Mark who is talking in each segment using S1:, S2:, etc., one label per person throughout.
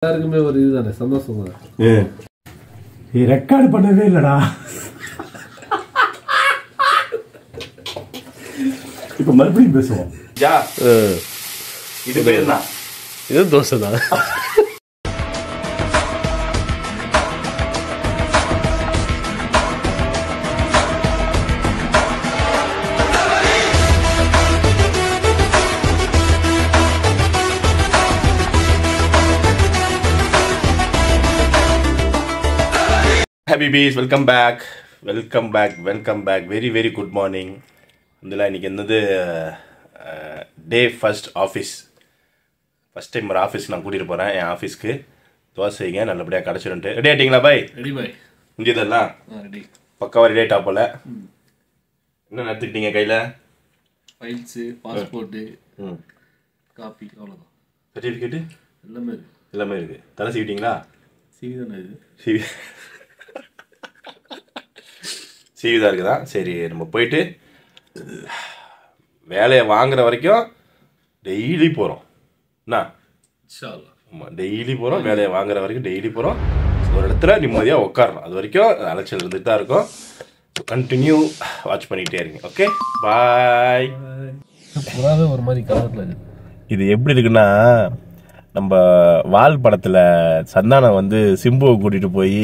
S1: எல்லாருக்குமே ஒரு இதுதானே சந்தோஷம் தான்.
S2: நீ ரெக்கார்டு பண்ணவே இல்லடா. இப்ப மறுபடியும் பேசுவோம்.
S3: இது பேர் தான்,
S1: இது தோசை தான்.
S3: Habibis, welcome back. Very good morning. இன்னைக்கு என்னது day first office. First time ஒரு ஆஃபீஸ்க்கு நான் கூட்டிகிட்டு போகிறேன். என் ஆஃபீஸ்க்கு தோசைங்க நல்லபடியாக கிடச்சிருன்ட்டு. ரெடி ஆகிட்டீங்களா பாய்?
S1: ரெடி பாய்.
S3: இங்கே இதெல்லாம்
S1: ரெடி,
S3: பக்காவாக ரெடி ஆகிட்டா போல். என்ன நடத்துக்கிட்டீங்க கையில்?
S1: ஃபைல்ஸு, பாஸ்போர்ட்டு, காப்பி, அவ்வளோதான்.
S3: சர்டிஃபிகேட்டு எல்லாமே இருக்குது. தலை சீவிட்டீங்களா?
S1: சிவி தானே இது?
S3: சிவி தான் இருக்குதா? சரி, நம்ம போயிட்டு வேலையை வாங்குற வரைக்கும் டெய்லி போகிறோம். என்ன? ஆமாம், டெய்லி போகிறோம். வேலையை வாங்குற வரைக்கும் டெய்லி போகிறோம். ஒரு இடத்துல நிம்மதியாக உட்காரணும். அது வரைக்கும் அலைச்சல் இருந்துட்டு தான் இருக்கும். கண்டினியூ வாட்ச் பண்ணிக்கிட்டே இருங்க. ஓகே, பாய்.
S1: புறாவே ஒரு மாதிரி கலரில்
S3: இது எப்படி இருக்குன்னா, நம்ம வால் படத்தில் சந்தானம் வந்து சிம்புவை கூட்டிகிட்டு போய்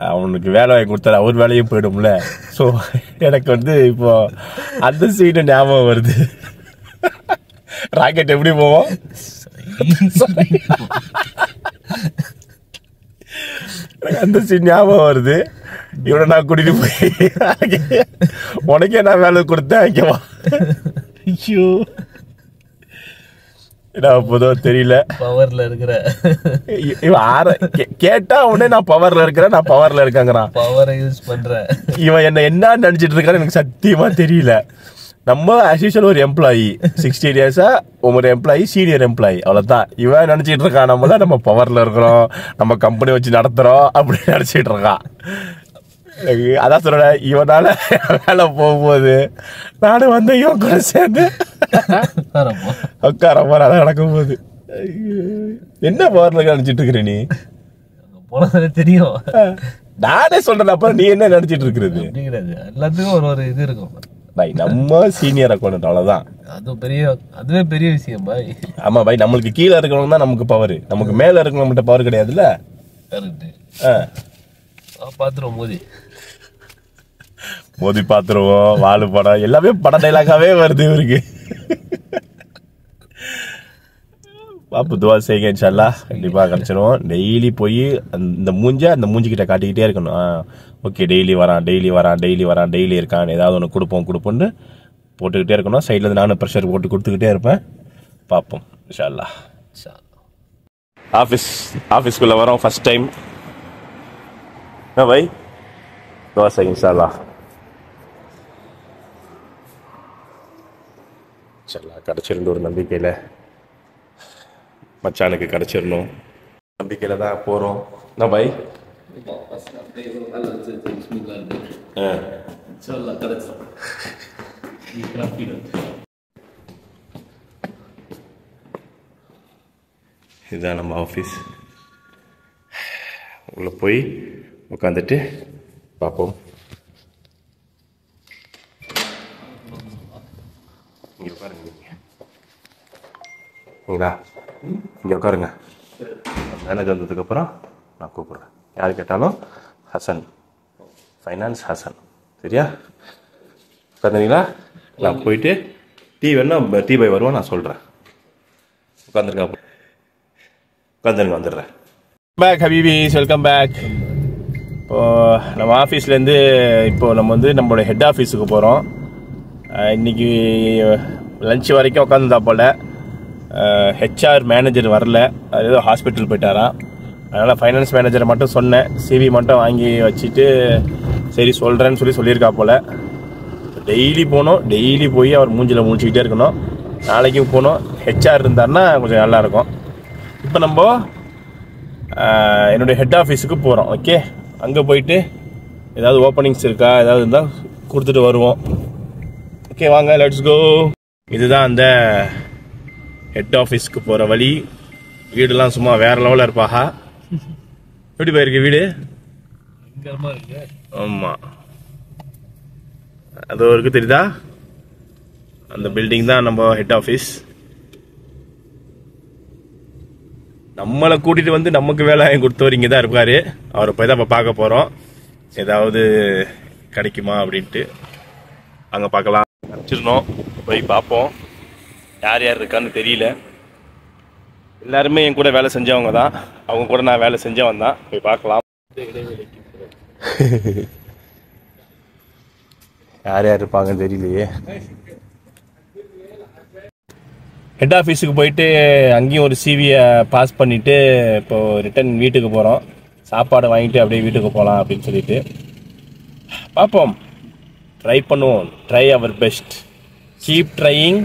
S3: அவனுக்கு வேலை வாங்கி கொடுத்தாரு. அவர் வேலையும் போயிடும்ல. ஸோ எனக்கு வந்து இப்போ அந்த சீனு ஞாபகம் வருது. ராக்கெட் எப்படி போவோம்? எனக்கு அந்த சீன் ஞாபகம் வருது. இவனை நான் கூட்டிட்டு போய் உனக்கே நான் வேலை கொடுத்தேன், இங்கேவா. ஐயோ, அப்போதான் தெரியல
S1: பவர்ல இருக்கிற
S3: கேட்டா உடனே நான் பவர்ல இருக்கிறேன், நான் பவர்ல இருக்கேங்கிறான்.
S1: பவரை யூஸ் பண்ற
S3: இவன் என்ன நினைச்சிட்டு இருக்கான்னு எனக்கு சத்தியமா தெரியல. நம்ம அசிஷுவல் ஒரு எம்ப்ளாயி, 16 இயர்ஸா ஒரு எம்ப்ளாயி, சீனியர் எம்ப்ளாயி, அவ்வளவுதான். இவன் நினைச்சிட்டு இருக்கான் நம்ம பவர்ல இருக்கிறோம், நம்ம கம்பெனி வச்சு நடத்துறோம் அப்படின்னு நினைச்சிட்டு இருக்கான். அதான் சொல்ற, இவனால வேலை போகும்போது நானும் வந்து இவன் கூட சேர்ந்து உட்கார போற. அதான் நடக்கும் போது என்ன பவர்ல நினைச்சிட்டு இருக்கிற நீ?
S1: போனதானே தெரியும்.
S3: நானே சொல்றேன். அப்புறம் நீ என்ன நினைச்சிட்டு இருக்கிறது?
S1: எல்லாத்துக்கும் ஒரு இது இருக்கும்.
S3: பாய், நம்ம சீனியர் அக்கௌண்ட், அவ்வளவுதான்.
S1: அதுவே பெரிய விஷயம் பாய். ஆமா
S3: பாய், நம்மளுக்கு கீழே இருக்கிறவங்க தான் நமக்கு பவர். நமக்கு மேல இருக்கிறவங்க பவர் கிடையாதுல்ல.
S1: பாத்துருவோம்,
S3: மோதி பாத்துருவோம். வாழு படம் எல்லாமே பட டைலாகாவே வருது இவருக்கு. பாப்பு துவா செய்யுங்க, இன்ஷால்லாஹ் கண்டிப்பா கிடைச்சிரும். டெய்லி போய் அந்த மூஞ்சிக்கிட்ட காட்டிக்கிட்டே இருக்கணும். ஓகே, டெய்லி வரான், டெய்லி இருக்கான், ஏதாவது ஒன்று கொடுப்போம்னு போட்டுக்கிட்டே இருக்கணும். சைட்ல இருந்து நானும் ப்ரெஷர் போட்டு கொடுத்துக்கிட்டே இருப்பேன். பார்ப்போம் இன்ஷால்லாஹ். ஆஃபீஸ்க்குள்ள வரோம் ஃபர்ஸ்ட் டைம். பாய், துவா செய்யுங்க இன்ஷால்லாஹ். கிடைச்சிருந்து ஒரு நம்பிக்கையில், மச்சானுக்கு கிடைச்சிடணும் நம்பிக்கையில தான் போறோம். என்ன பாய்? இதுதான் நம்ம ஆஃபீஸ். உள்ள போய் உட்காந்துட்டு பார்ப்போம். இங்கே உட்காருங்க, நீங்களா இங்கே உட்காருங்க. மேனேஜர் வந்ததுக்கப்புறம் நான் கூப்பிட்றேன். யார் கேட்டாலும் ஹசன், ஃபைனான்ஸ் ஹசன், சரியா? உட்காந்துங்களா? நான் போயிட்டு டீ வேணா டீ பாய் வருவான், நான் சொல்கிறேன். உட்காந்துருங்க, வந்துடுறேன். பேக் ஹபீபிஸ், வெல்கம் பேக். இப்போது நம்ம ஆஃபீஸ்லேருந்து நம்ம வந்து நம்மளோட ஹெட் ஆஃபீஸுக்கு போகிறோம். இன்றைக்கி லஞ்ச் வரைக்கும் உட்காந்துருந்தா போல். ஹெச்ஆர் மேனேஜர் வரல, அது ஏதோ ஹாஸ்பிட்டல் போயிட்டாராம். அதனால் ஃபைனான்ஸ் மேனேஜரை மட்டும் சொன்னேன், சிவி மட்டும் வாங்கி வச்சுட்டு சரி சொல்கிறேன்னு சொல்லியிருக்கா போல். டெய்லி போகணும், டெய்லி போய் அவர் மூஞ்சில் முடிச்சுக்கிட்டே இருக்கணும். நாளைக்கும் போகணும். ஹெச்ஆர் இருந்தாருன்னா கொஞ்சம் நல்லாயிருக்கும். இப்போ நம்ம என்னுடைய ஹெட் ஆஃபீஸுக்கு போகிறோம். ஓகே, அங்கே போயிட்டு ஏதாவது ஓப்பனிங்ஸ் இருக்கா, ஏதாவது இருந்தால் கொடுத்துட்டு வருவோம். ஓகே, வாங்க, லெட்ஸ் கோ. இதுதான் அந்த ஹெட் ஆஃபீஸ்க்கு போகிற வழி. வீடுலாம் சும்மா வேற லெவலில் இருப்பாஹா. எப்படி போயிருக்கு வீடு?
S1: பயங்கரமா இருக்கு.
S3: ஆமா, அது இருக்கு தெரியுதா? அந்த பில்டிங் தான் நம்ம ஹெட் ஆஃபீஸ். நம்மளை கூட்டிட்டு வந்து நமக்கு வேலை கொடுத்தவர் இங்கே தான் இருப்பாரு. அவரை போய் தான் இப்போ பார்க்க போறோம். ஏதாவது கிடைக்குமா அப்படின்ட்டு அங்கே பார்க்கலாம். வச்சிருந்தோம், போய் பார்ப்போம். யார் யார் இருக்கான்னு தெரியல. எல்லாருமே என் கூட வேலை செஞ்சவங்க தான். அவங்க கூட நான் வேலை செஞ்சவன் தான். போய் பார்க்கலாம். யார் யார் இருப்பாங்கன்னு தெரியலையே. ஹெட் ஆஃபீஸுக்கு போயிட்டு அங்கேயும் ஒரு சிவியை பாஸ் பண்ணிவிட்டு இப்போது ரிட்டன் வீட்டுக்கு போகிறோம். சாப்பாடு வாங்கிட்டு அப்படியே வீட்டுக்கு போகலாம் அப்படின்னு சொல்லிட்டு பார்ப்போம். ட்ரை பண்ணுவோம். Try our best. Keep trying.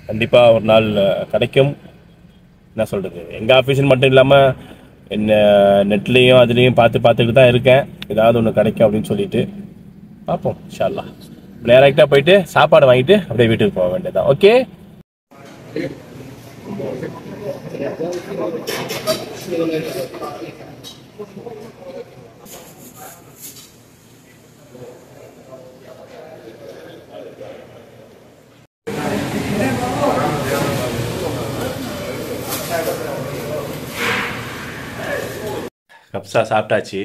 S3: கண்டிப்பாக ஒரு நாள் கிடைக்கும். என்ன சொல்கிறது, எங்கள் ஆஃபீஸுன்னு மட்டும் இல்லாமல் என்ன நெட்லேயும் அதுலேயும் பார்த்துக்கிட்டு தான் இருக்கேன். ஏதாவது ஒன்று கிடைக்கும் அப்படின்னு சொல்லிட்டு பார்ப்போம். இன்ஷா அல்லாஹ் டேரெக்டாக போயிட்டு சாப்பாடு வாங்கிட்டு அப்படியே வீட்டுக்கு போக வேண்டியதான். ஓகே. கப்ஸா சாப்பிட்டாச்சு.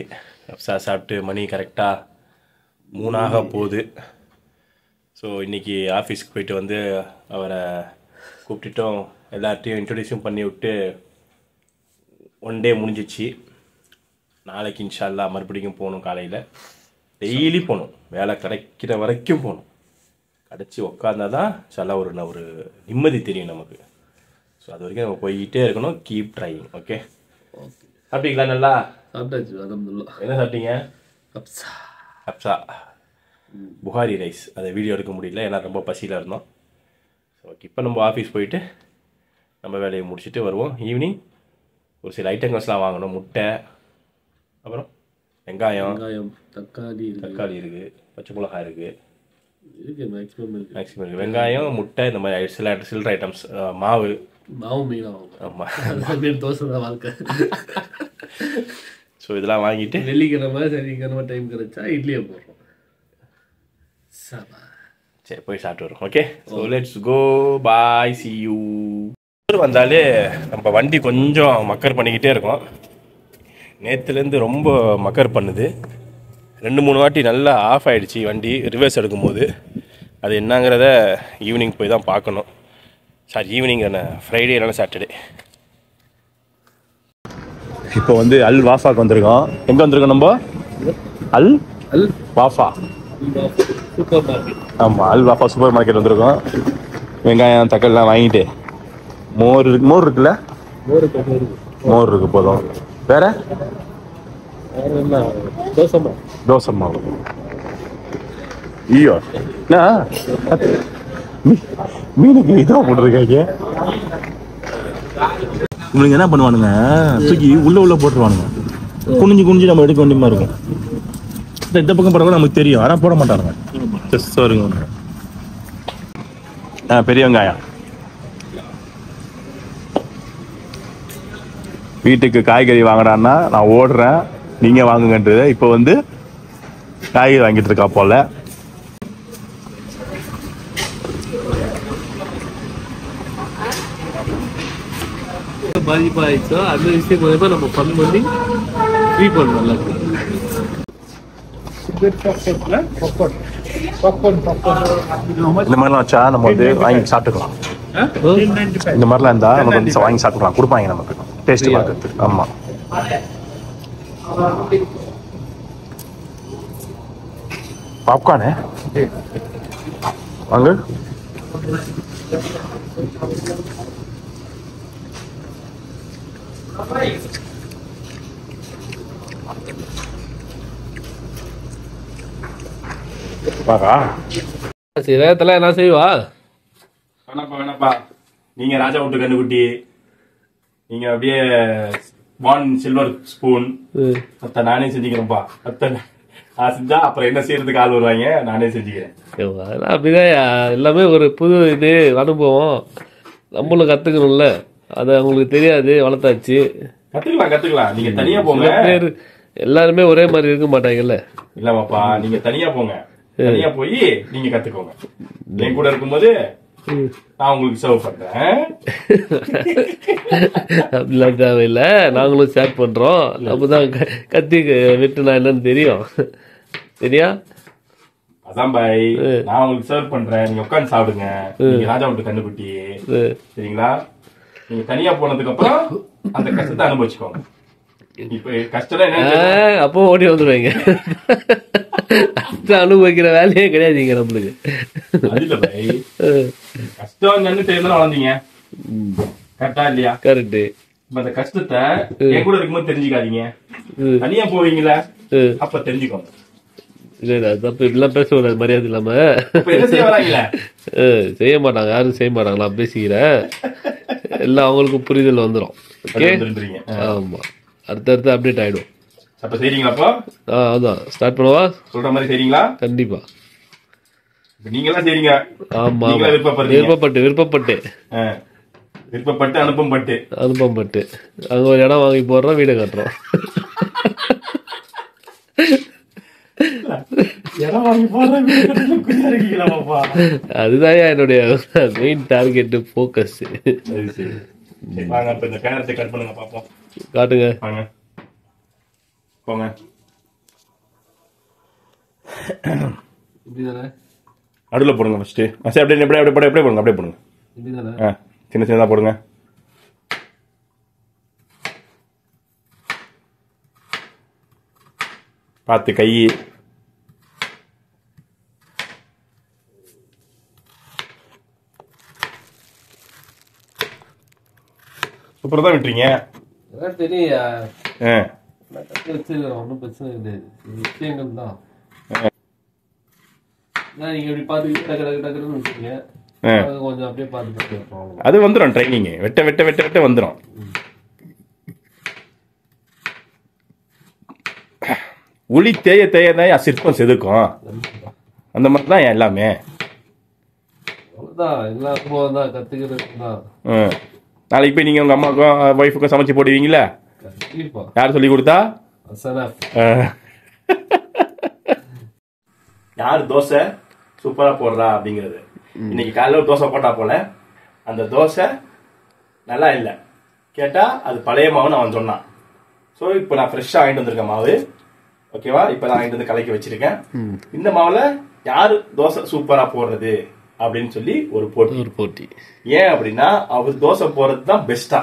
S3: கப்ஸா சாப்பிட்டு மணி கரெக்டாக 3 போகுது. ஸோ இன்றைக்கி ஆஃபீஸ்க்கு போயிட்டு வந்து அவரை கூப்பிட்டுட்டோம், எல்லார்ட்டையும் இன்ட்ரடியூஸும் பண்ணி விட்டு 1 டே முடிஞ்சிச்சு. நாளைக்கு இன்ஷா அல்லாஹ் மறுபடியும் போகணும். காலையில் டெய்லி போகணும். வேலை கிடைக்கிற வரைக்கும் போகணும். கிடச்சி உக்காந்தா தான் இன்ஷா அல்லாஹ் ஒரு நிம்மதி தெரியும் நமக்கு. ஸோ அது வரைக்கும் நம்ம போய்கிட்டே இருக்கணும். Keep trying. ஓகே. சாப்பிட்டீங்களா? நல்லா
S1: சாப்பிட்டாச்சு, அல்ஹம்துலில்லாஹ்.
S3: என்ன சாப்பிட்டீங்க?
S1: கப்ஸா.
S3: கப்ஸா, புகாரி ரைஸ். அதை வீடியோ எடுக்க முடியல, ஏன்னா ரொம்ப பசியில் இருந்தோம். ஓகே, இப்போ நம்ம ஆஃபீஸ் போயிட்டு நம்ம வேலையை முடிச்சுட்டு வருவோம். ஈவினிங் ஒரு சில ஐட்டங்கள்ஸ்லாம் வாங்கணும். முட்டை, அப்புறம் வெங்காயம், தக்காளி இருக்குது, பச்சை மிளகாய் இருக்குது, மேக்ஸிமம் இருக்குது. வெங்காயம், முட்டை, இந்த மாதிரி சில்லற ஐட்டம்ஸ், மாவு
S1: மீனாகும்.
S3: ஆமாம்,
S1: தோசை தான் வாழ்க்கை.
S3: ஸோ இதெல்லாம் வாங்கிட்டு
S1: வெள்ளிக்கிழமை சனிக்கிழமை டைம் கிடைச்சா இட்லியை போடுறோம்.
S3: சரி, போய் சாப்பிட்டு வரோம். Okay, so let's go. Bye, see you. வந்தாலே நம்ம வண்டி கொஞ்சம் மக்கர் பண்ணிக்கிட்டே இருக்கோம். நேற்றுலேருந்து ரொம்ப மக்கர் பண்ணுது. 2-3 வாட்டி நல்லா ஆஃப் ஆகிடுச்சு வண்டி ரிவர்ஸ் எடுக்கும்போது. அது என்னங்கிறத ஈவினிங் போய் தான் பார்க்கணும். சாரி, ஈவினிங் என்ன, ஃப்ரைடே இல்லைனா சாட்டர்டே. இப்போ வந்து அல் வாஃபாக்கு வந்திருக்கோம். எங்கே வந்திருக்கோம் நம்ம? அல் வாஃபா
S1: சூப்பர் மார்க்கெட்.
S3: ஆமாம், அல் வாஃபா சூப்பர் மார்க்கெட் வந்திருக்கோம். வெங்காயம், தக்காளிலாம் வாங்கிட்டு மோர் இருக்குல்ல, மோர் இருக்கு போதும். வேற தோசை மாவு. ஐயோ, என்ன மீனுக்கு இதான் போட்டுருக்காங்க. உங்களுக்கு என்ன பண்ணுவானுங்க, தூக்கி உள்ள போட்டுருவானுங்க. குனிஞ்சு நம்ம எடுக்க வேண்டியமா இருக்கும். இந்த பக்கம் போட கூட நமக்கு தெரியும், ஆனால் போட மாட்டானுங்க. வருங்க பெரிய வெங்காயம். வீட்டுக்கு காய்கறி வாங்கினான்னா நான் ஓடுறேன், நீங்க வாங்குங்கன்றது. இப்போ வந்து காய்கறி வாங்கிட்டு இருக்கா போல.
S1: பாதிப்பாயிடுச்சோ அந்த விஷயம் மூலமா நம்ம ஃபன் பண்ணி ரீஃபண்ட் நல்லா இருக்கு.
S3: இந்த மாதிரிலாம் வச்சா நம்ம வந்து வாங்கி சாப்பிட்டுக்கலாம். இந்த மாதிரிலாம் இருந்தா நம்ம வந்து வாங்கி சாப்பிட்டுக்கலாம், கொடுப்பாங்க நமக்கு டேஸ்ட் பார்க்கறதுக்கு. ஆமா, பாப்கார்னு வாங்க.
S1: சிரத்துல என்ன செய்வா?
S3: வேணாப்பா, நீங்க ராஜா விட்டு கண்ணுக்குட்டி, நீங்க அப்படியே வான் சில்வர் ஸ்பூன். அத்தை நானே செஞ்சுக்கிறேன்ப்பா. அத்தை நான் செஞ்சா அப்புறம் என்ன செய்யறதுக்கு ஆள் வருவாங்க, நானே செஞ்சுக்கிறேன்.
S1: அப்படிதான் எல்லாமே ஒரு புது இது அனுபவம், நம்மளும் கத்துக்கணும்ல. அது அவங்களுக்கு தெரியாது, வளர்த்தாச்சு.
S3: கத்துக்கலாம். நீங்க தனியா போங்க.
S1: எல்லாருமே ஒரே மாதிரி இருக்க மாட்டாங்கல்ல.
S3: இல்லமாப்பா, நீங்க தனியா போங்க. தனியா போய் நீங்க கத்துக்கோங்க. என் கூட இருக்கும்போது நான் உங்களுக்கு சர்வ் பண்றேன்.
S1: அப்படிலாம் தேவையில்லை, நாங்களும் ஸ்டார்ட் பண்றோம். அப்பதான் கத்தி வெட்டுனா என்னன்னு தெரியும். சரியா?
S3: அதான் பாய், நான் உங்களுக்கு சர்வ் பண்றேன், நீங்க உட்காந்து சாப்பிடுங்க. நீங்க ராஜா விட்டு கண்ணுக்குட்டி. சரிங்களா? நீங்க தனியா போனதுக்கு அப்புறம் அந்த கஷ்டத்தை அனுபவிச்சுக்கோங்க. இப்ப கஷ்டம் என்ன,
S1: அப்போ ஓடி வந்துடுவீங்க. அனுபவிக்கிற வேலையே கிடையாதுங்க நம்மளுக்கு.
S3: கஷ்டம் என்னன்னு தெரியும் வளர்ந்தீங்க. கரெக்டா இல்லையா?
S1: கரெக்ட்.
S3: அந்த கஷ்டத்தை என் கூட இருக்கும்போது தெரிஞ்சுக்காதீங்க. தனியா போவீங்களா, அப்ப தெரிஞ்சுக்கோங்க.
S1: இல்ல தப்பு, இப்படிலாம் பேசக்கூடாது, மரியாதை இல்லாம. செய்ய மாட்டாங்க, யாரும் செய்ய மாட்டாங்க. நான் பேசிக்கிறேன், எல்லாம் அவங்களுக்கு புரிதல் வந்துடும். ஆமா, அடுத்தடுத்து அப்டேட் ஆயிடும்.
S3: அப்ப சரிங்களா?
S1: அதான் ஸ்டார்ட் பண்ணவா?
S3: சொல்ற மாதிரி சரிங்களா?
S1: கண்டிப்பா.
S3: நீங்களாம் சரிங்க.
S1: ஆமா, விருப்பப்பட்டு அனுப்பப்பட்டு அங்க ஒரு இடம் வாங்கி போடுறோம், வீடு கட்டுறோம். அதுதான் என்னுடைய மெயின் டார்கெட், போக்கஸ். காட்டுங்க.
S3: நடுவில் போடுங்க ஃபர்ஸ்ட். அப்படியே போடுங்க. சின்ன சின்னதா போடுங்க. பார்த்து கை. சூப்பரா தான் விட்டுறீங்க.
S1: ஒன்னும் பிரச்சனை கிடையாது, விஷயங்கள் தான். நீங்க எப்படி பாத்துக்கிட்டு கொஞ்சம் அப்படியே பார்த்து
S3: அது வந்துடும். ட்ரைனிங் வெட்ட வந்துடும். உளி தேய தான் சிற்பம் செதுக்கும். அந்த மாதிரி தான் எல்லாமே. நாளைக்கு போய் நீங்க உங்க அம்மாவுக்கும் ஒய்ஃபுக்கும் சமைச்சு போடுவீங்களா? யார் சொல்லி கொடுத்தா? யாரு தோசை சூப்பரா போடுறா அப்படிங்கிறது. இன்னைக்கு காலையில தோசை போட்டா போல, அந்த தோசை நல்லா இல்லை கேட்டா அது பழைய மாவுன்னு அவன் சொன்னான். ஸோ இப்போ நான் ஃப்ரெஷ்ஷாக வாங்கிட்டு வந்திருக்கேன் மாவு. ஓகேவா? இப்போ நான் வாங்கிட்டு வந்து கலக்கி வச்சிருக்கேன். இந்த மாவுல யாரு தோசை சூப்பரா போடுறது அப்படின்னு சொல்லி ஒரு போட்டி. ஏன் அப்படின்னா அவர் தோசை போடுறது தான் பெஸ்டா.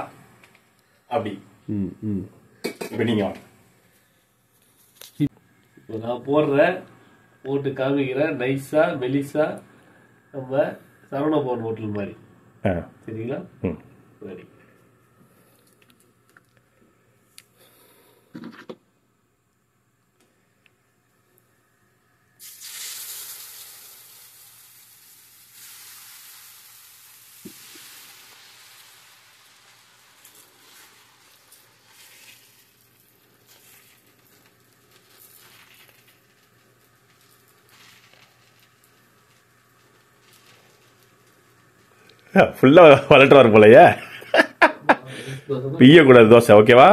S3: அப்படி இப்ப நீங்க
S1: நான் போடுறேன், போட்டு காமிக்கிறேன், நைஸா மெலிசா, நம்ம சரவண பவன் ஹோட்டல் மாதிரி. சரிங்களா? சரி.
S3: ஃபுல்லா வளர்ட்டு போலயே. பிய்ய கூடாது தோசை. ஓகேவா?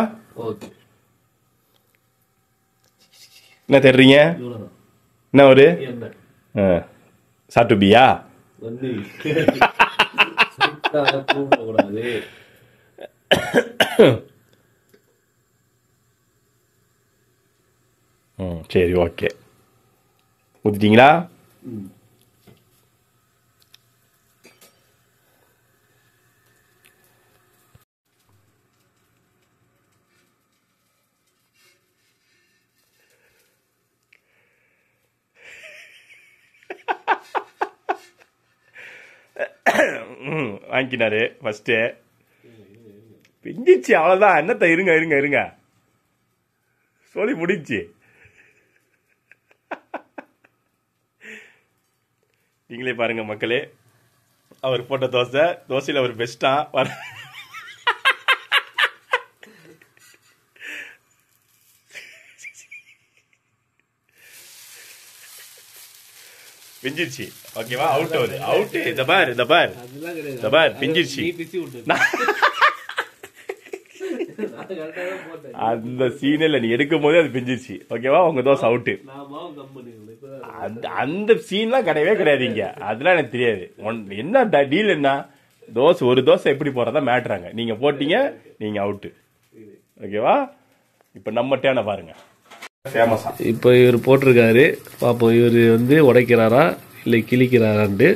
S3: என்ன தேடுறீங்க? என்ன ஒரு சாட்டு பியா? சரி, ஓகே. ஊத்திட்டீங்களா? வாங்கினாரு ஃபர்ஸ்ட். பிஞ்சிச்சு, அவ்வளவுதான். என்னத்த இருங்க சொல்லி முடிச்சு. நீங்களே பாருங்க மக்களே, அவர் போட்ட தோசையில அவர் பெஸ்டா பிஞ்சிருச்சு. ஓகேவா? அவுட். இந்த பார் பிஞ்சிருச்சு. அந்த சீனில் நீ எடுக்கும் போதே அது பிஞ்சிருச்சு. ஓகேவா? உங்க தோசை அவுட்டு. அந்த சீன்லாம் கிடையவே கிடையாதுங்க. அதெல்லாம் எனக்கு தெரியாது. என்ன டீல் என்ன, தோசை ஒரு தோசை எப்படி போறதா மேட்றாங்க. நீங்க போட்டீங்க, நீங்க அவுட்டு. ஓகேவா? இப்ப நம்ம டேனை பாருங்க. ஃபேமஸா
S1: இப்போ இவர் போட்டிருக்காரு. பாப்போம் இவர் வந்து உடைக்கிறாரா இல்லை கிழிக்கிறாரான்ட்டு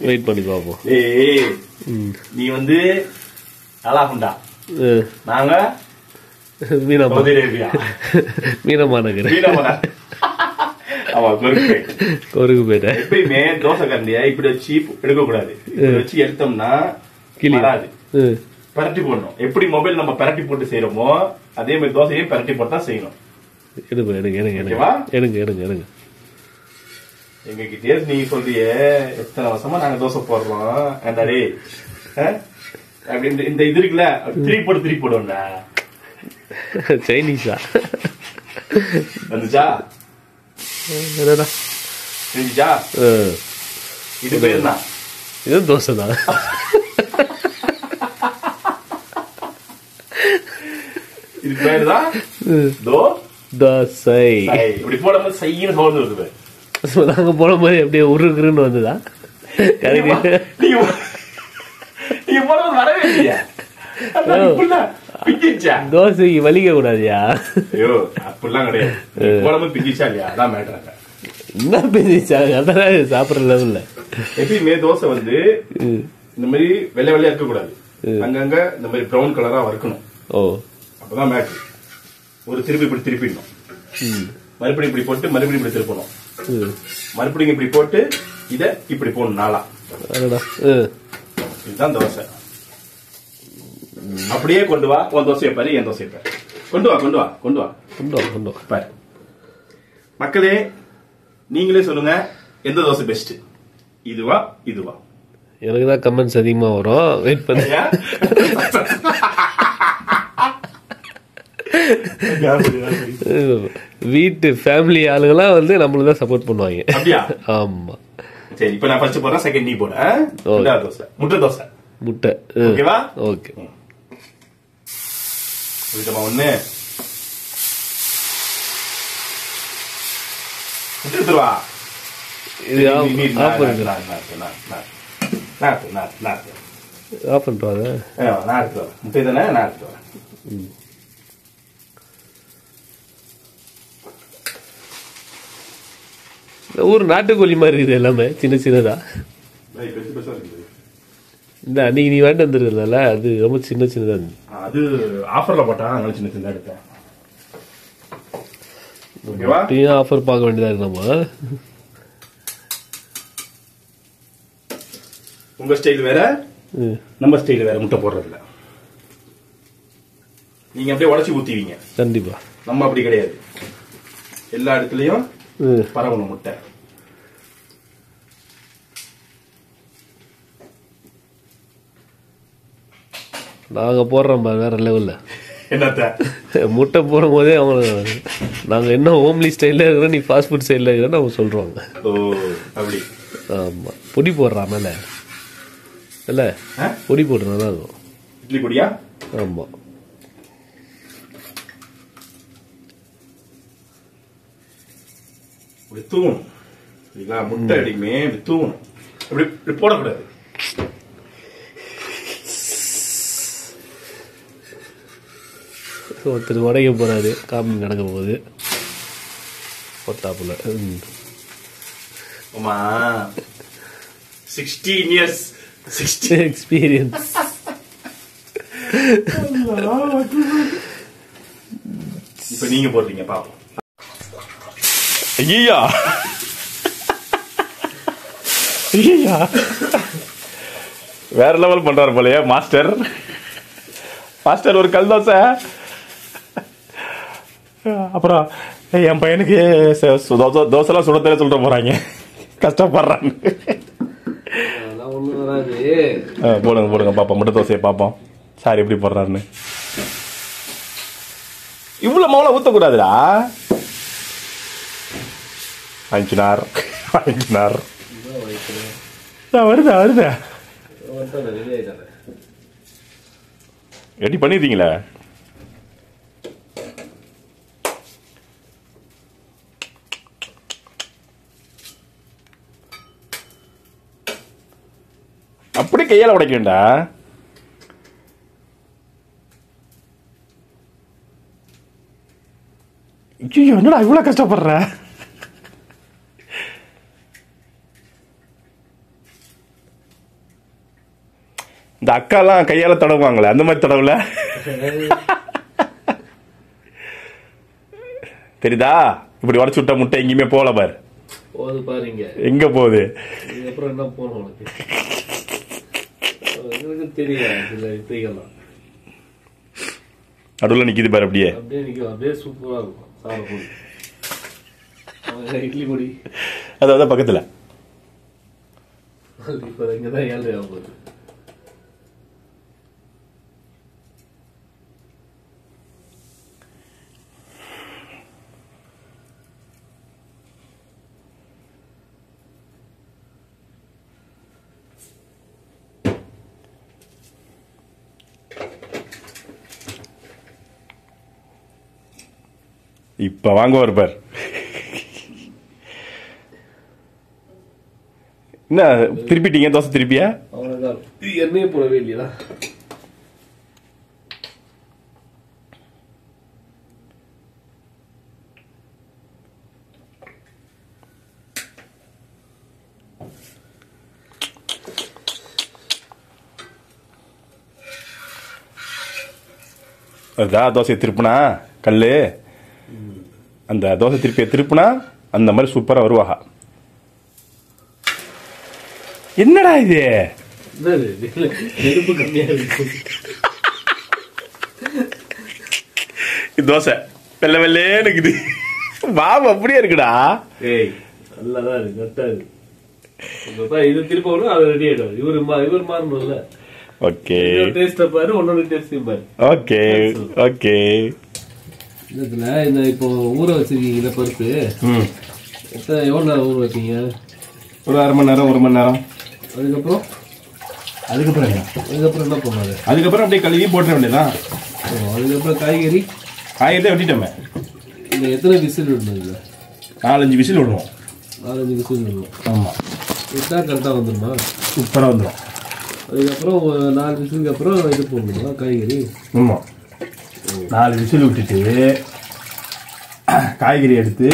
S1: வெயிட் பண்ணி பார்ப்போம்.
S3: நீ வந்து அலாகுண்டா, நாங்க
S1: மீனம்மா மீனம்மா நகர் கொருக்குப்பேட்டை.
S3: எப்பயுமே தோசை கரண்டியா இப்படி வச்சு எடுக்க கூடாது. வச்சு எடுத்தோம்னா கிளியாது, பரட்டி போடணும். எப்படி மொபைல் நம்ம பரட்டி போட்டு செய்யறோமோ அதே மாதிரி தோசையும் பரட்டி போட்டு தான் செய்யணும்.
S1: எடுங்க எடுங்க எடுங்க எடுங்க எடுங்க எடுங்க.
S3: எங்க கிட்டே நீங்க சொல்றிய எத்தனை வருஷமா நாங்க தோசை போடுறோம் ஏண்டாடே அப்படி இந்த இது இருக்குல்ல, திருப்பி போடுவோம்ல.
S1: சைனீஸா
S3: வந்துச்சா செஞ்சுச்சா? இது பேர் தான்,
S1: இது தோசை தான்.
S3: இது பேரு தான்
S1: தோசை.
S3: இப்படி போடும்போது சைன்னு சோர்ந்து வருது.
S1: நாங்க போடும்போது எப்படியே உருக்குன்னு வந்துதா?
S3: நீங்க போடும்போது வரவே இல்லையா?
S1: தோசைக்கு வலிக்க கூடாதியா?
S3: ஐயோ அப்படிலாம் கிடையாது. போடும்போது பிஞ்சிச்சா இல்லையா? அதான் மேட்டர்.
S1: என்ன பிஞ்சிச்சா? அதான் சாப்பிடுற லெவல்ல.
S3: எப்பயுமே தோசை வந்து இந்த மாதிரி வெள்ளை வெள்ளையா இருக்க கூடாது. அங்கங்க இந்த மாதிரி பிரவுன் கலரா வறுக்கணும். ஓ, அப்பதான் மேட்டர். ஒரு திருப்பி இப்படி திருப்பிடணும், மறுபடியும் இப்படி போட்டு மறுபடியும் இப்படி திருப்பணும், மறுபடியும் இப்படி போட்டு இத இப்படி போடணும் நாளா. இதுதான் தோசை. அப்படியே கொண்டு வா. உன் தோசையை பாரு, என் தோசையை பாரு. கொண்டு வா கொண்டு வா கொண்டு வா கொண்டு வா கொண்டு வா பாரு. மக்களே நீங்களே சொல்லுங்க, எந்த தோசை பெஸ்ட்? இதுவா இதுவா?
S1: எனக்கு தான் கமெண்ட்ஸ் அதிகமா வரும். வெயிட் பண்ணுங்க. வீட்டு ஃபேமிலி ஆளுங்கெல்லாம் வந்து நம்மளுக்கு தான் சப்போர்ட் பண்ணுவாங்க.
S3: அப்படியா?
S1: ஆமா.
S3: சரி, இப்ப நான் ஃபர்ஸ்ட் போறேன், செகண்ட் நீ போடு. தோசை முட்டை தோசை.
S1: முட்டை.
S3: ஓகேவா?
S1: ஓகே.
S3: ஒண்ணு எடுத்துருவா.
S1: இது ஆஃப் பண்ணிட்டு
S3: முட்டை தானே நான் எடுத்துட்டு வரேன்.
S1: ஊர் நாட்டுக்கோழி மாதிரி இருக்குது எல்லாமே, சின்ன சின்னதா. இந்த அன்னைக்கு நீ வேண்ட வந்துருக்கல, அது ரொம்ப சின்ன சின்னதா இருந்துச்சு.
S3: அது ஆஃபர்ல போட்டா அதனால சின்ன சின்னதா எடுத்தேன். ஓகேவா?
S1: ஆஃபர் பார்க்க வேண்டியதா இருக்கு நம்ம.
S3: உங்க ஸ்டைல் வேற, நம்ம ஸ்டைல் வேற. முட்டை போடுறதுல நீங்க அப்படியே உடச்சி ஊத்திவீங்க.
S1: கண்டிப்பா.
S3: நம்ம அப்படி கிடையாது, எல்லா இடத்துலயும் பரவணும் முட்டை.
S1: நாங்க போடுறோம் வேற லெவல்ல.
S3: என்னத்த
S1: முட்டை போடும் போதே அவங்க நாங்க என்ன ஹோம்லி ஸ்டைல்ல இருக்கிறோம், நீ ஃபாஸ்ட் ஃபுட் ஸ்டைல்ல இருக்கிறோம் அவங்க சொல்றாங்க.
S3: ஓ அப்படி.
S1: ஆமா, பொடி போடுறான் மேல இல்ல, பொடி போடுறதா இருக்கும்.
S3: இட்லி பொடியா?
S1: ஆமா.
S3: தூணும் முட்டை அடிக்குமே, தூணும். இப்படி போடக்கூடாது.
S1: ஒருத்தர் உடைக்க போறாரு, காமெடி நடக்க போகுது ஒத்தாப்புல.
S3: ஆமா, 16 years
S1: எக்ஸ்பீரியன்ஸ்.
S3: இப்ப நீங்க போடுறீங்க பாப்போம். ஐயா ஐயா வேற லெவல் பண்றாரு போலயே மாஸ்டர். மாஸ்டர் ஒரு கல் தோசை. அப்புறம் என் பையனுக்கு தோசைலாம் சுட தெரிய சொல்லிட்டு போறாங்க, கஷ்டப்படுறாங்க. போடுங்க போடுங்க பாப்போம், முட்டை தோசையை பாப்போம் சார் எப்படி போடுறாருன்னு. இவ்வளவு மௌல ஊத்தக்கூடாதுடா. வாங்கினார் வருதா வருதா. ரெடி பண்ணிடுறீங்களா? அப்படி கையால உடைக்கண்டா. ஐயோ, என்னடா இவ்வளவு கஷ்டப்படுற? இந்த அக்காலாம் கையால தடவுவாங்களே, அந்த மாதிரி தடவுல தெரியுதா? இப்படி உடச்சு விட்டா முட்டை எங்கேயுமே போல பாரு.
S1: போகுது பாருங்க,
S3: எங்க போகுது?
S1: அப்புறம் என்ன போகணும் உனக்கு? தெரியாது.
S3: நடுவில் நிக்குது பாரு, அப்படியே
S1: அப்படியே நிற்கும். அப்படியே சூப்பராக இருக்கும் சாப்பிட. இட்லி பொடி
S3: அதாவது பக்கத்துல
S1: இப்போ இங்கதான் 7 ஆகுது.
S3: இப்ப வாங்குவார் பார். என்ன திருப்பிட்டீங்க? தோசை திருப்பியா?
S1: அவ்வளவுதான், எண்ணெயே போடவே இல்லையா?
S3: அதுதான் தோசையை திருப்பினா கல்லு, அந்த தோசை திருப்பியை திருப்பினா அந்த மாதிரி சூப்பரா வருவாங்க. என்னடா இது?
S1: நெருப்பு கம்மியா இருக்கு.
S3: தோசை வெள்ளை வெள்ளையே இருக்குது. மாவு அப்படியே இருக்குடா.
S1: ஏய், நல்லாதான் இருக்கு, கரெக்டா இருக்கு. இது திருப்ப வரும், அது ரெடி ஆயிடும். இவர் மாறணும்ல.
S3: ஓகே,
S1: டேஸ்ட் பாரு, ஒன்னொரு டேஸ்ட் பாரு.
S3: Okay okay.
S1: இதுல இந்த இப்போ ஊற வச்சிருக்கீங்க பருப்பு, எவ்வளவு நேரம் ஊற வச்சீங்க?
S3: ஒரு 1/2 மணி நேரம், 1 மணி நேரம்.
S1: அதுக்கப்புறம் என்ன பண்ணாது?
S3: அதுக்கப்புறம் அப்படியே கழுவி போட்டுற வேண்டியதான்.
S1: அதுக்கப்புறம் காய்கறி
S3: வெட்டிட்டோமே.
S1: இந்த எத்தனை விசில் விடணும்? இதுல
S3: 4-5 விசில் விடுவோம்.
S1: 4-5 விசில் விடணும்.
S3: ஆமா,
S1: விட்டா கரெக்டா வந்துடுமா?
S3: சூப்பரா வந்துடும்.
S1: அதுக்கப்புறம் 4 விசிலுக்கு அப்புறம் இது போடணுமா காய்கறி?
S3: ஆமா, 4 விசில் விட்டுட்டு காய்கறி எடுத்து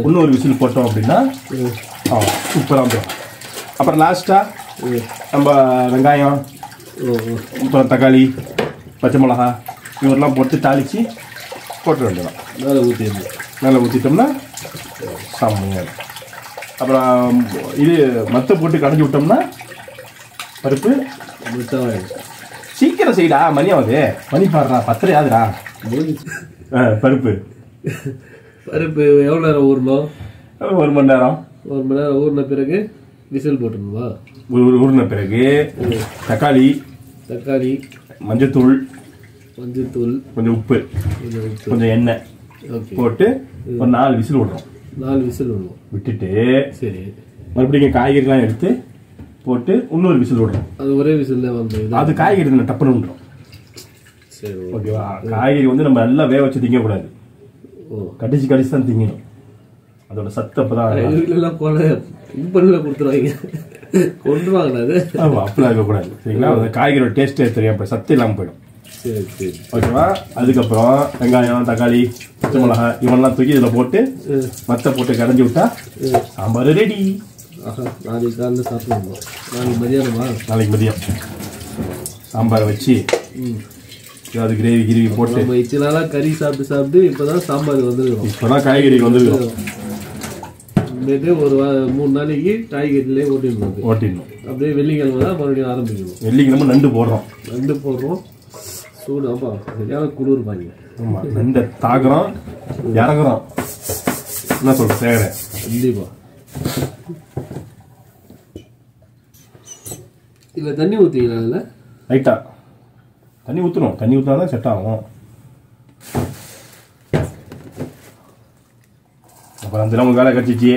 S3: இன்னொரு விசில் போட்டோம் அப்படின்னா சூப்பராக வந்துடும். அப்புறம் லாஸ்டா நம்ம வெங்காயம், அப்புறம் தக்காளி, பச்சை மிளகா இவரெல்லாம் போட்டு தாளிச்சு போட்டு வேண்டியதான். மேலே ஊற்றிட்டோம்னா செம்மையாக இருக்கும். அப்புறம் இது மற்ற போட்டு கடைஞ்சி விட்டோம்னா பருப்பு சீக்கிரம் செய்டா. மணி ஆகுது, மணி பாடுறா, 10 ஆகுதுடா. பருப்பு
S1: எவ்வளோ நேரம் ஊறணும்?
S3: 1 மணி நேரம்.
S1: 1 மணி நேரம் ஊறின பிறகு விசில் போட்டுருணுமா?
S3: ஊறின பிறகு தக்காளி, மஞ்சத்தூள், கொஞ்சம் உப்பு, கொஞ்சம் எண்ணெய் போட்டு ஒரு 4 விசில் விடுறோம்.
S1: 4 விசில் விடுவோம்.
S3: விட்டுட்டு
S1: சரி,
S3: மறுபடியும் காய்கறிலாம் எடுத்து போட்டு இன்னொரு விசில் விடுறோம்.
S1: அது ஒரே விசில் வந்து
S3: அது காய்கறி டப்புன்னு விடுறோம். சரி, ஓகேவா? காய்கறி வந்து நம்ம நல்லா வேக வச்சு திங்க கூடாது. கடிச்சு தான் திங்கணும். அதோட சத்து அப்பதான்
S1: கொடுத்துருவாங்க, கொண்டுருவாங்க. அது
S3: அப்படிலாம் இருக்கக்கூடாது, சரிங்களா? காய்கறியோட டேஸ்டே தெரியும், அப்ப சத்து இல்லாம போயிடும்.
S1: சரி சரி,
S3: ஓகேவா? அதுக்கப்புறம் வெங்காயம், தக்காளி, பச்சை மிளகாய் இவெல்லாம் தூக்கி இதுல போட்டு மத்த போட்டு கடைஞ்சி விட்டா சாம்பார் ரெடி.
S1: நாளைக்கு காலையில் சாப்பிடுவோம்.
S3: நாளைக்கு மதியம் சாம்பாரை வச்சு அது கிரேவி போட்டு
S1: நம்ம இத்தனை நாளா கறி சாப்பிட்டு இப்பதான் சாம்பார் வந்துருக்கோம்.
S3: இப்பதான் காய்கறி வந்துருக்கோம்.
S1: ஒரு 3 நாளைக்கு காய்கறிலே ஓட்டிடணும். அப்படியே வெள்ளிக்கிழமை தான் மறுபடியும் ஆரம்பிக்கணும்.
S3: வெள்ளிக்கிழமை நண்டு போடுறோம். சூடு.
S1: ஆமா, சரியான குளிர் பாருங்க.
S3: ஆமா, நண்டை தாக்குறோம், இறங்குறோம். என்ன சொல்ற சேகர?
S1: கண்டிப்பா. இல்ல தண்ணி ஊத்திக்கலாம். இல்ல
S3: லைட்டா தண்ணி ஊற்றணும். தண்ணி ஊற்றினாதான் செட் ஆகும். அப்புறம் அந்த நமக்கு வேலை கட்டிச்சு.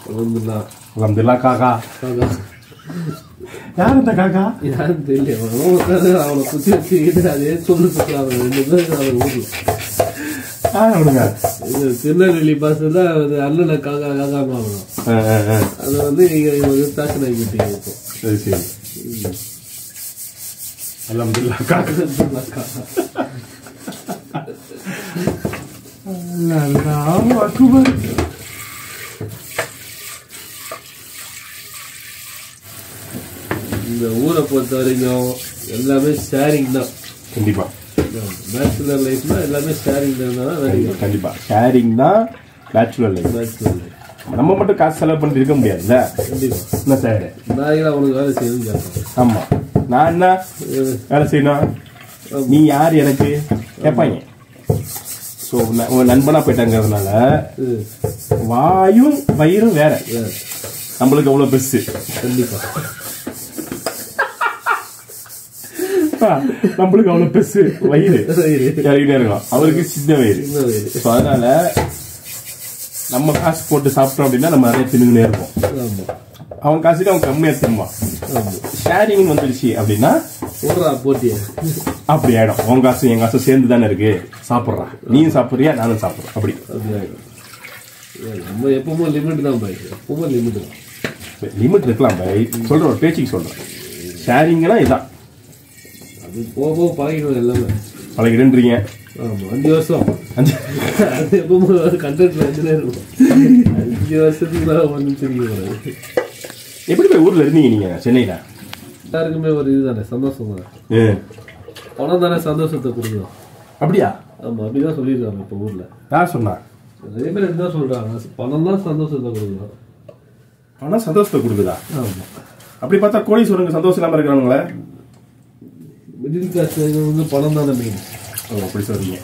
S3: அலமதுல்லா காக்கா.
S2: யார் அந்த காக்கா?
S1: யாரும் தெரியல. அவனை குத்தி வச்சுக்கிட்டு அதே சொல்லு சொல்றாங்க. 2 பேர் அவர் ஊர்ல
S2: விடுங்க.
S1: திருநெல்வேலி பாஸ் தான் அண்ணனை காக்கா காக்கா வாங்கணும். அது வந்து நீங்க பேஷன் ஆகி விட்டீங்க இப்போ.
S2: சரி சரி. அல்ஹம்துலில்லாஹ் காக்கா. அல்லாஹ் அக்பர்.
S1: இந்த ஊரை பொறுத்த வரைக்கும் எல்லாமே ஷேரிங் தான்.
S2: கண்டிப்பா
S1: பேச்சுலர் லைஃப்னா எல்லாமே ஷேரிங் தான்.
S2: கண்டிப்பா ஷேரிங் தான் பேச்சுலர் லைஃப்.
S1: பேச்சுலர் லைஃப்
S2: நம்ம மட்டும் காசு செலவு பண்ணிட்டு இருக்க முடியாதுல்ல.
S1: கண்டிப்பா.
S2: என்ன சார்,
S1: நான் அவனுக்கு வேலை செய்யணும்னு கேட்பேன்.
S2: ஆமா, நான் என்ன வேலை செய்யணும், நீ யார் எனக்கு கேட்பாங்க. ஸோ நண்பனா போயிட்டாங்கிறதுனால வாயும் வயிறும் வேற. நம்மளுக்கு அவ்வளோ பெருசு.
S1: கண்டிப்பா
S2: நம்மளுக்கு அவ்வளவு பெருசு வயிறு இறங்கிட்டே இருக்கும், அவருக்கு சின்ன வயிறு. ஸோ அதனால நம்ம காசு போட்டு சாப்பிட்டோம் அப்படின்னா நம்ம நிறைய தின்னுங்கன்னே இருப்போம். அவன் காசுக்கு அவன் கம்மியா தின்னுவான். ஷேரிங் வந்துருச்சு அப்படின்னா
S1: போட்டியா
S2: அப்படி ஆயிடும். உன் காசு என் காசு சேர்ந்து தானே இருக்கு, சாப்பிட்றான், நீயும் சாப்பிட்றியா நானும் சாப்பிட்றேன். அப்படி
S1: நம்ம எப்பவுமே லிமிட் தான் பாய். எப்பவுமே லிமிட் தான்.
S2: லிமிட் இருக்கலாம் பாய், சொல்ற ஒரு பேச்சுக்கு சொல்றேன். ஷேரிங்னா இதான்.
S1: அது போக போக பழகிடும், எல்லாமே
S2: பழகிடுன்றீங்க.
S1: ஆமா 5 வருஷம் அது எப்பவுமே கண்டென்ட்ல வந்துட்டே இருக்கும். 5 வருஷத்துக்கு மேல வந்துச்சு.
S2: எப்படி போய் ஊர்ல இருந்தீங்க நீங்க சென்னையில?
S1: எல்லாருக்குமே ஒரு இதுதானே, சந்தோஷம் தானே. பணம் தானே சந்தோஷத்தை கொடுக்கும்.
S2: அப்படியா?
S1: ஆமா, அப்படிதான் சொல்லியிருக்காங்க இப்போ ஊர்ல.
S2: யார் சொன்னா?
S1: நிறைய பேர் என்ன சொல்றாங்க, பணம் தான் சந்தோஷத்தை கொடுக்கும்.
S2: பணம் சந்தோஷத்தை கொடுக்குதா?
S1: ஆமா.
S2: அப்படி பார்த்தா கோடீஸ்வரங்க சந்தோஷம் இல்லாம இருக்கிறாங்களே.
S1: மிடில் கிளாஸ் வந்து பணம் தானே மெயின்.
S2: அப்படி சொல்றீங்க.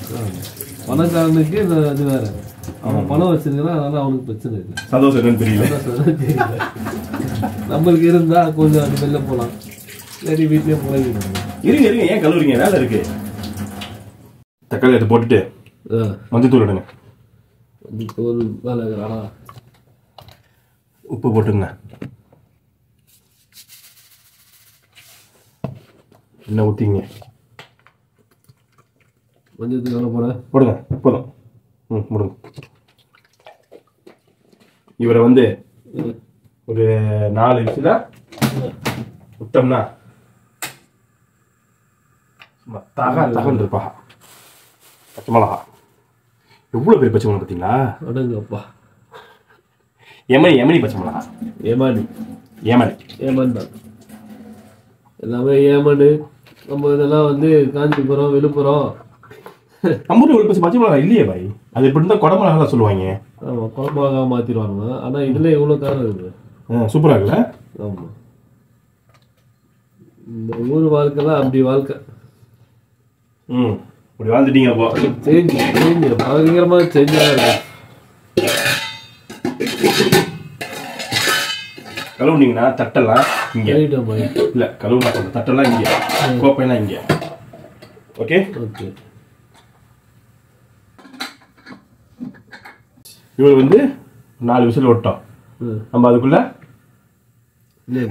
S1: பணக்காரனுக்கு அது வேற. அவன் பணம் வச்சிருக்கான், அதனால அவனுக்கு பிரச்சனை இல்லை.
S2: சந்தோஷம் என்னன்னு தெரியல.
S1: நம்மளுக்கு இருந்தா கொஞ்சம் அது வெளில போலாம், சரி வீட்லயே போயிடலாம்.
S2: இருங்க இருங்க, ஏன் கழுவுறீங்க? வேலை இருக்கு. தக்காளி எடுத்து போட்டுட்டு மஞ்சத்தூள் எடுங்க.
S1: மஞ்சத்தூள் வேலை இருக்கிறானா?
S2: உப்பு போட்டுங்க. என்ன ஊற்றிங்க?
S1: மஞ்சத்தூள் எவ்வளோ போட?
S2: போடுங்க, போதும். போடுங்க. இவரை வந்து ஒரு 4 நிமிஷத்துல விட்டோம்னா தகன் இருப்பா. பச்சை மிளகா எவ்வளோ பேர் பச்சை மிளகா பார்த்தீங்களா?
S1: அடங்கப்பா.
S2: எமனி பச்சை மிளகா.
S1: ஏமான் தான் எல்லாமே. ஏமாண்டு நம்ம இதெல்லாம் வந்து காஞ்சிபுரம், விழுப்புரம்,
S2: நம்ம ஊரில் பச்சை மிளகா இல்லையே பாய். அது எப்படி இருந்தால் குடை மிளகா தான் சொல்லுவாங்க.
S1: ஆமாம், குழம்புக்காக மாற்றிடுவாங்க. ஆனால் இதில் எவ்வளோ காரம் இருக்குது.
S2: சூப்பராக இருக்குல்ல?
S1: ஆமாம். இந்த ஊர் வாழ்க்கைலாம் அப்படி வாழ்க்கை.
S2: இப்படி வாழ்ந்துட்டீங்க. அப்போ
S1: சேஞ்ச் பயங்கரமாக சேஞ்சாக இருக்கு.
S2: கழுவுனீங்கன்னா தட்டெல்லாம் இங்கே
S1: போயிட்டோம்.
S2: இல்லை, கழுவுனா தட்டெல்லாம் இங்கே, கோப்பையெல்லாம் இங்கே. Okay
S1: okay.
S2: இவர் வந்து 4 விசில் விட்டோம். நம்ம அதுக்குள்ள
S1: இல்லையா